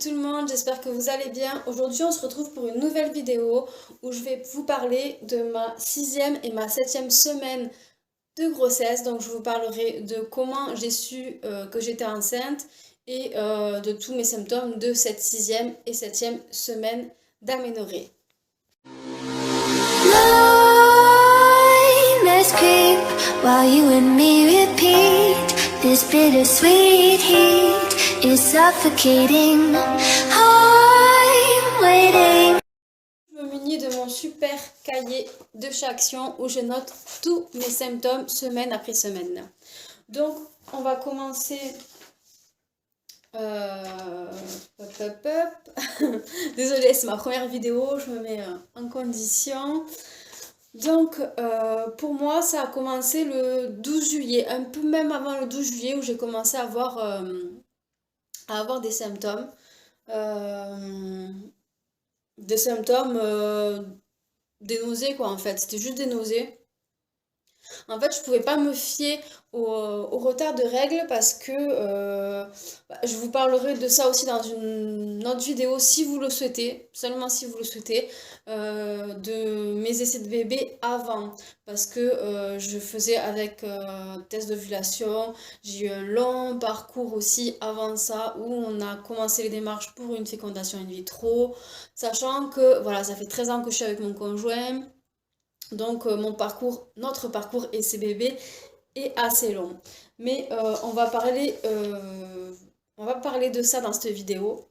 tout le monde, j'espère que vous allez bien. Aujourd'hui, on se retrouve pour une nouvelle vidéo où je vais vous parler de ma sixième et ma septième semaine de grossesse. Donc, je vous parlerai de comment j'ai su que j'étais enceinte et de tous mes symptômes de cette sixième et septième semaine d'aménorrhée. Let's creep while you and me repeat. This bittersweet heat is suffocating. I'm waiting. Je me munis de mon super cahier de chez Action où je note tous mes symptômes semaine après semaine. Donc, on va commencer. Hop, hop, hop. Désolée, c'est ma première vidéo, je me mets en condition. Donc, pour moi, ça a commencé le 12 juillet, un peu même avant le 12 juillet où j'ai commencé à avoir euh, des symptômes, des nausées quoi en fait, c'était juste des nausées. En fait, je pouvais pas me fier au retard de règles parce que je vous parlerai de ça aussi dans une autre vidéo si vous le souhaitez, seulement si vous le souhaitez, de mes essais de bébé avant. Parce que je faisais avec test d'ovulation, j'ai eu un long parcours aussi avant ça où on a commencé les démarches pour une fécondation in vitro, sachant que voilà, ça fait 13 ans que je suis avec mon conjoint. Donc notre parcours SCBB est assez long. Mais on va parler de ça dans cette vidéo.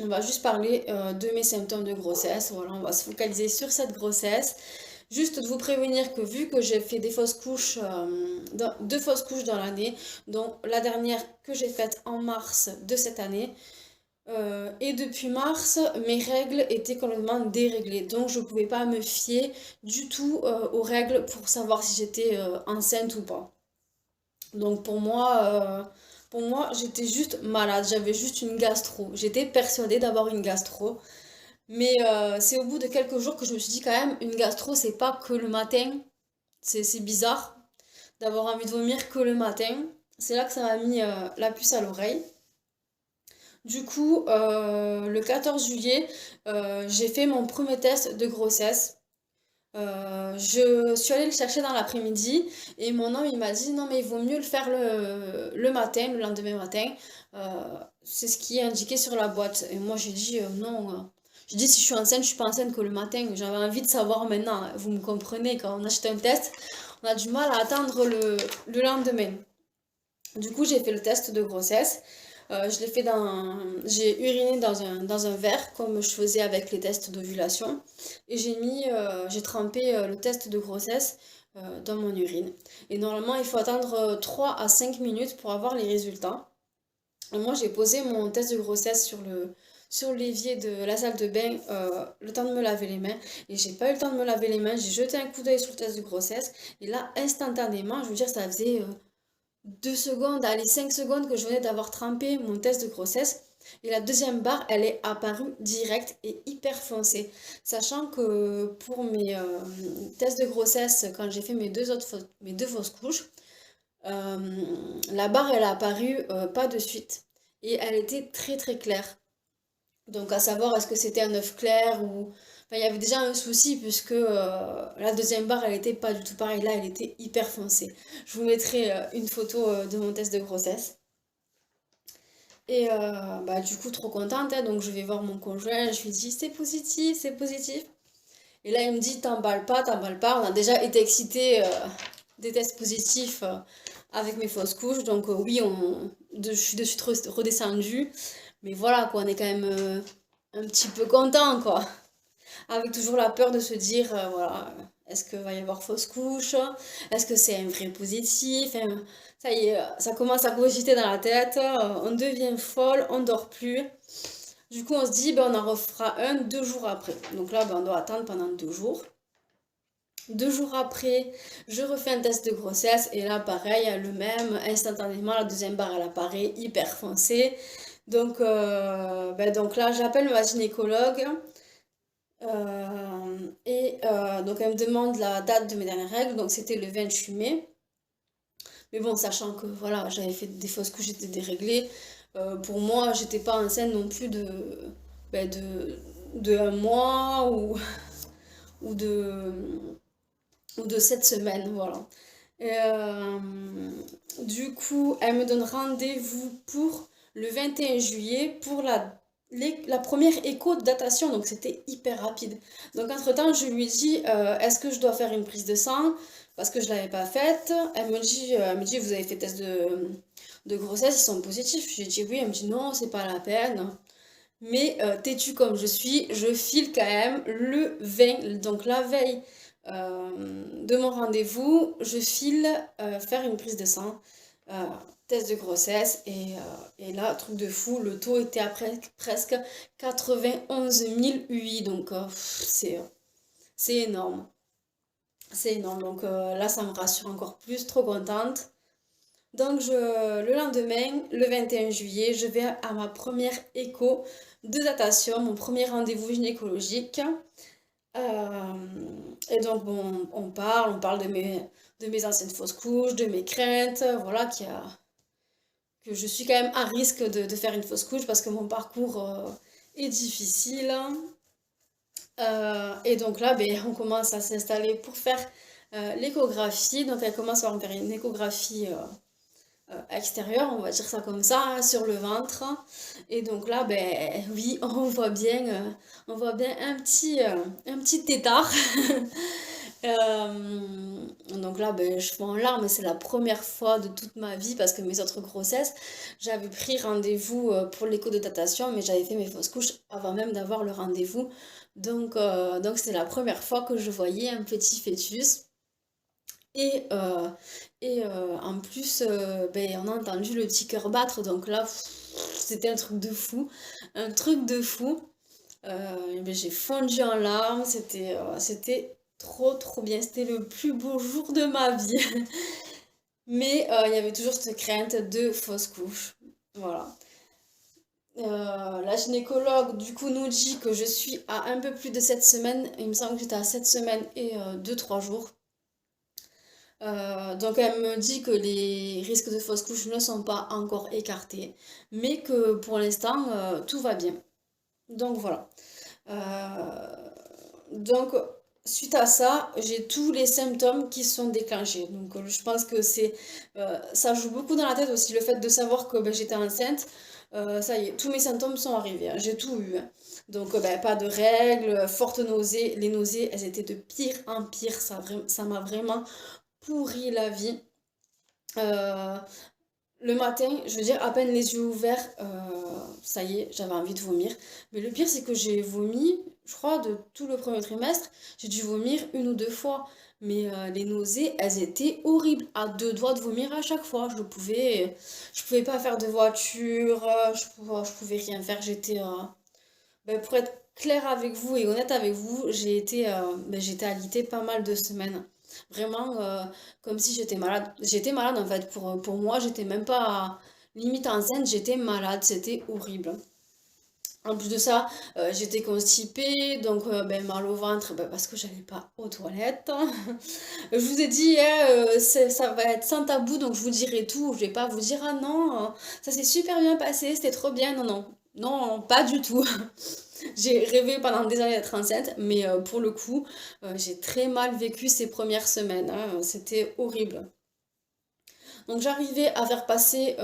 On va juste parler de mes symptômes de grossesse. Voilà, on va se focaliser sur cette grossesse. Juste de vous prévenir que vu que j'ai fait des fausses couches, deux fausses couches dans l'année, dont la dernière que j'ai faite en mars de cette année, et depuis mars, mes règles étaient complètement déréglées. Donc, je ne pouvais pas me fier du tout aux règles pour savoir si j'étais enceinte ou pas. Donc, pour moi, j'étais juste malade. J'avais juste une gastro. J'étais persuadée d'avoir une gastro. Mais c'est au bout de quelques jours que je me suis dit quand même, une gastro, c'est pas que le matin. C'est bizarre d'avoir envie de vomir que le matin. C'est là que ça m'a mis la puce à l'oreille. Du coup, le 14 juillet, j'ai fait mon premier test de grossesse. Je suis allée le chercher dans l'après-midi et mon homme il m'a dit non mais il vaut mieux le faire le matin, le lendemain matin. C'est ce qui est indiqué sur la boîte. Et moi j'ai dit non. J'ai dit si je suis enceinte, je suis pas enceinte que le matin. J'avais envie de savoir maintenant. Vous me comprenez, quand on achète un test, on a du mal à attendre le lendemain. Du coup, j'ai fait le test de grossesse. Je l'ai fait j'ai uriné dans un verre, comme je faisais avec les tests d'ovulation. Et j'ai trempé le test de grossesse dans mon urine. Et normalement, il faut attendre 3 à 5 minutes pour avoir les résultats. Et moi, j'ai posé mon test de grossesse sur l'évier de la salle de bain, le temps de me laver les mains. Et j'ai pas eu le temps de me laver les mains. J'ai jeté un coup d'œil sur le test de grossesse. Et là, instantanément, je veux dire, ça faisait 2 secondes, allez 5 secondes que je venais d'avoir trempé mon test de grossesse. Et la deuxième barre, elle est apparue directe et hyper foncée. Sachant que pour mes tests de grossesse, quand j'ai fait mes deux fausses couches, euh, la barre, elle a apparu pas de suite. Et elle était très très claire. Donc à savoir est-ce que c'était un œuf clair ou... Enfin, il y avait déjà un souci puisque la deuxième barre, elle était pas du tout pareille. Là, elle était hyper foncée. Je vous mettrai une photo de mon test de grossesse. Et du coup, trop contente, hein. Donc je vais voir mon conjoint, je lui dis c'est positif, c'est positif. Et là, il me dit t'emballes pas, t'emballes pas. On a déjà été excités des tests positifs avec mes fausses couches. Donc oui, je suis de suite redescendue. Mais voilà, quoi, on est quand même un petit peu content, quoi. Avec toujours la peur de se dire, voilà, est-ce qu'il va y avoir fausse couche? Est-ce que c'est un vrai positif? Ça y est, ça commence à cogiter dans la tête, on devient folle, on dort plus. Du coup, on se dit, ben, on en refera un 2 jours après. Donc là, ben, on doit attendre pendant 2 jours. 2 jours après, je refais un test de grossesse et là, pareil, le même, instantanément, la deuxième barre, elle apparaît hyper foncée. Donc, donc là, j'appelle ma gynécologue. Donc elle me demande la date de mes dernières règles, donc c'était le 28 mai. Mais bon, sachant que voilà, j'avais fait des fausses couches, j'étais déréglée. Pour moi, j'étais pas enceinte non plus ben, de un mois ou de, ou de 7 semaines, voilà. Et, du coup, elle me donne rendez-vous pour le 21 juillet pour la première écho de datation, donc c'était hyper rapide. Donc entre-temps, je lui dis, est-ce que je dois faire une prise de sang? Parce que je ne l'avais pas faite. Elle me dit, vous avez fait test de grossesse, ils sont positifs. J'ai dit oui, elle me dit non, c'est pas la peine. Mais têtue comme je suis, je file quand même le 20, donc la veille de mon rendez-vous, je file faire une prise de sang, euh, test de grossesse, et là, truc de fou, le taux était à presque 91 000 UI, donc c'est énorme. C'est énorme, donc là, ça me rassure encore plus, trop contente. Donc le lendemain, le 21 juillet, je vais à ma première écho de datation, mon premier rendez-vous gynécologique. Euh, et donc bon, on parle de mes anciennes fausses couches, de mes craintes, voilà, que je suis quand même à risque de faire une fausse couche parce que mon parcours est difficile. Et donc là, ben, on commence à s'installer pour faire l'échographie. Donc elle commence par me faire une échographie extérieur, on va dire ça comme ça, hein, sur le ventre. Et donc là, ben oui, on voit bien un petit tétard. Donc là, ben, je suis en larmes, c'est la première fois de toute ma vie parce que mes autres grossesses, j'avais pris rendez-vous pour l'écho de datation, mais j'avais fait mes fausses couches avant même d'avoir le rendez-vous. Donc c'est la première fois que je voyais un petit fœtus. Et, euh, et en plus, ben, on a entendu le petit cœur battre, donc là, c'était un truc de fou, un truc de fou. Et ben, j'ai fondu en larmes, c'était trop trop bien, c'était le plus beau jour de ma vie. Mais il y avait toujours cette crainte de fausse couche. Voilà. La gynécologue, du coup, nous dit que je suis à un peu plus de 7 semaines. Il me semble que j'étais à 7 semaines et 2-3 jours. Donc elle me dit que les risques de fausse couche ne sont pas encore écartés, mais que pour l'instant tout va bien. Donc voilà. Donc suite à ça, j'ai tous les symptômes qui sont déclenchés. Donc je pense que ça joue beaucoup dans la tête aussi le fait de savoir que ben, j'étais enceinte. Ça y est, tous mes symptômes sont arrivés, hein, j'ai tout eu, hein. Donc ben, pas de règles, fortes nausées. Les nausées, elles étaient de pire en pire. Ça m'a vraiment pourri la vie. Euh, le matin, je veux dire, à peine les yeux ouverts, ça y est, j'avais envie de vomir. Mais le pire, c'est que j'ai vomi, je crois, de tout le premier trimestre, j'ai dû vomir une ou deux fois. Mais les nausées, elles étaient horribles, à deux doigts de vomir à chaque fois. Je pouvais pas faire de voiture, je pouvais rien faire. Ben, pour être claire avec vous et honnête avec vous, ben, j'étais alitée pas mal de semaines. Vraiment, comme si j'étais malade. J'étais malade en fait. Pour moi, j'étais même pas limite enceinte, j'étais malade. C'était horrible. En plus de ça, j'étais constipée, donc ben, mal au ventre ben, parce que j'allais pas aux toilettes. Je vous ai dit, hein, ça va être sans tabou, donc je vous dirai tout. Je vais pas vous dire, ah non, ça s'est super bien passé, c'était trop bien. Non, non, non, pas du tout. J'ai rêvé pendant des années d'être enceinte, mais pour le coup, j'ai très mal vécu ces premières semaines, hein. C'était horrible. Donc j'arrivais à faire passer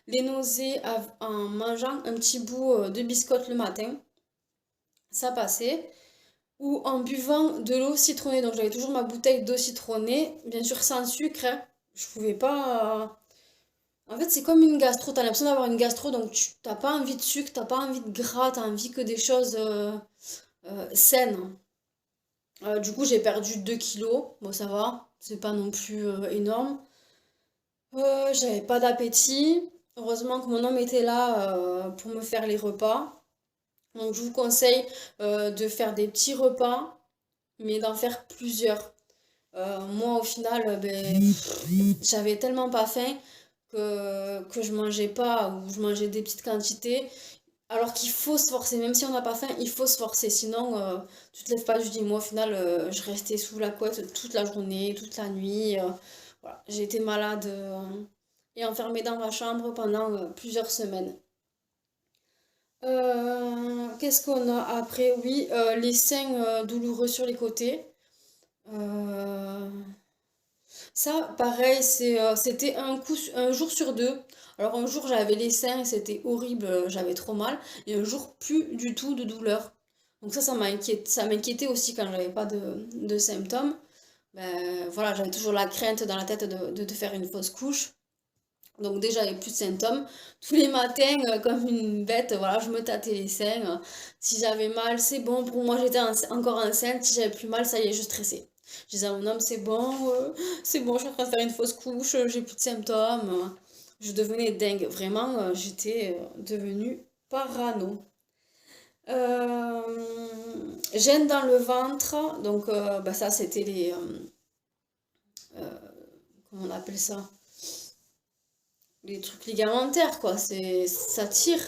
les nausées en mangeant un petit bout de biscotte le matin, ça passait. Ou en buvant de l'eau citronnée. Donc j'avais toujours ma bouteille d'eau citronnée, bien sûr sans sucre, hein. Je pouvais pas. En fait, c'est comme une gastro. T'as l'impression d'avoir une gastro, donc tu t'as pas envie de sucre, t'as pas envie de gras, t'as envie que des choses saines. Du coup, j'ai perdu 2 kilos. Bon, ça va, c'est pas non plus énorme. J'avais pas d'appétit. Heureusement que mon homme était là pour me faire les repas. Donc, je vous conseille de faire des petits repas, mais d'en faire plusieurs. Moi, au final, ben, j'avais tellement pas faim que je mangeais pas ou je mangeais des petites quantités. Alors qu'il faut se forcer, même si on n'a pas faim, il faut se forcer. Sinon, tu te lèves pas du lit. Moi, au final, je restais sous la couette toute la journée, toute la nuit. Voilà. J'ai été malade et enfermée dans ma chambre pendant plusieurs semaines. Qu'est-ce qu'on a après? Oui, les seins douloureux sur les côtés. Euh, Ça, pareil, c'était un jour sur deux. Alors un jour j'avais les seins et c'était horrible, j'avais trop mal. Et un jour plus du tout de douleur. Donc ça m'inquiétait aussi quand j'avais pas de symptômes. Ben voilà, j'avais toujours la crainte dans la tête de faire une fausse couche. Donc déjà, j'avais plus de symptômes. Tous les matins, comme une bête, voilà, je me tâtais les seins. Si j'avais mal, c'est bon. Pour moi, encore enceinte. Si j'avais plus mal, ça y est, je stressais. Je disais à mon homme, c'est bon, je suis en train de faire une fausse couche, j'ai plus de symptômes. Je devenais dingue. Vraiment, j'étais devenue parano. Gêne dans le ventre. Donc, bah, ça, c'était euh, comment on appelle ça? Les trucs ligamentaires, quoi. Ça tire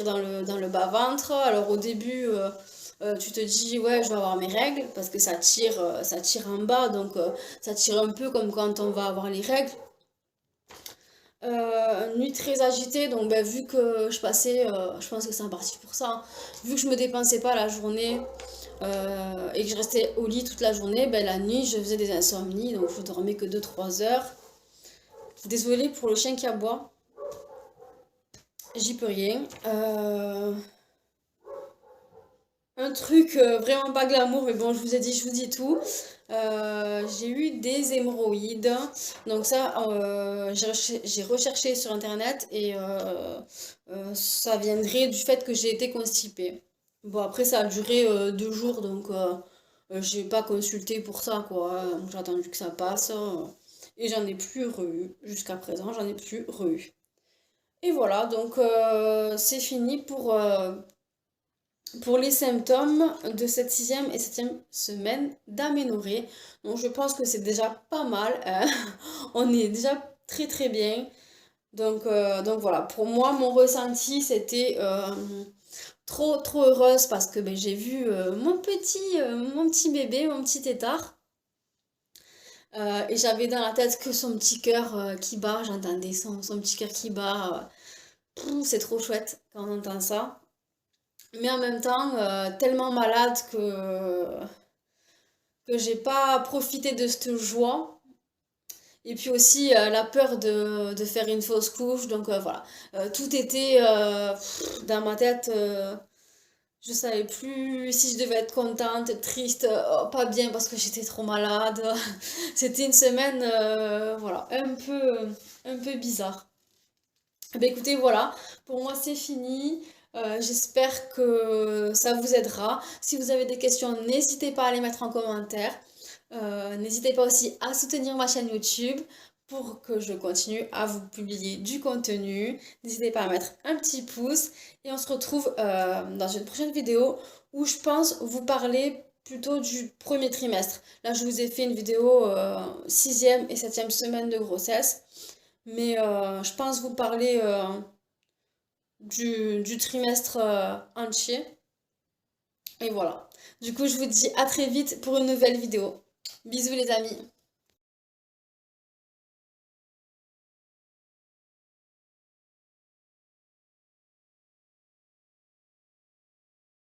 dans le bas-ventre. Alors au début, tu te dis, ouais, je vais avoir mes règles, parce que ça tire en bas, donc ça tire un peu comme quand on va avoir les règles. Nuit très agitée, donc ben, vu que je pense que c'est en partie pour ça, hein. Vu que je me dépensais pas la journée et que je restais au lit toute la journée, ben, la nuit je faisais des insomnies, donc je dormais que 2 3 heures. Désolée pour le chien qui aboie. J'y peux rien. Un truc vraiment pas glamour, mais bon, je vous ai dit, je vous dis tout. J'ai eu des hémorroïdes. Donc ça, j'ai recherché sur internet et ça viendrait du fait que j'ai été constipée. Bon, après, ça a duré 2 jours, donc j'ai pas consulté pour ça, quoi. J'ai attendu que ça passe. Et j'en ai plus re-eu. Jusqu'à présent, j'en ai plus re-eu. Et voilà, donc c'est fini pour les symptômes de cette 6e et 7e semaine d'aménorrhée. Donc je pense que c'est déjà pas mal, hein. On est déjà très très bien. Donc voilà, pour moi, mon ressenti, c'était trop trop heureuse parce que ben, j'ai vu mon petit bébé, mon petit tétard. Et j'avais dans la tête que son petit cœur qui bat, j'entendais son petit cœur qui bat. C'est trop chouette quand on entend ça. Mais en même temps, tellement malade que j'ai pas profité de cette joie. Et puis aussi la peur de faire une fausse couche. Donc voilà. Tout était dans ma tête. Je savais plus si je devais être contente, triste, pas bien parce que j'étais trop malade. C'était une semaine, voilà, un peu bizarre. Eh ben, écoutez, voilà, pour moi c'est fini. J'espère que ça vous aidera. Si vous avez des questions, n'hésitez pas à les mettre en commentaire. N'hésitez pas aussi à soutenir ma chaîne YouTube pour que je continue à vous publier du contenu. N'hésitez pas à mettre un petit pouce et on se retrouve dans une prochaine vidéo où je pense vous parler plutôt du premier trimestre. Là, je vous ai fait une vidéo 6e et 7e semaine de grossesse. Mais je pense vous parler du trimestre entier. Et voilà. Du coup, je vous dis à très vite pour une nouvelle vidéo. Bisous les amis.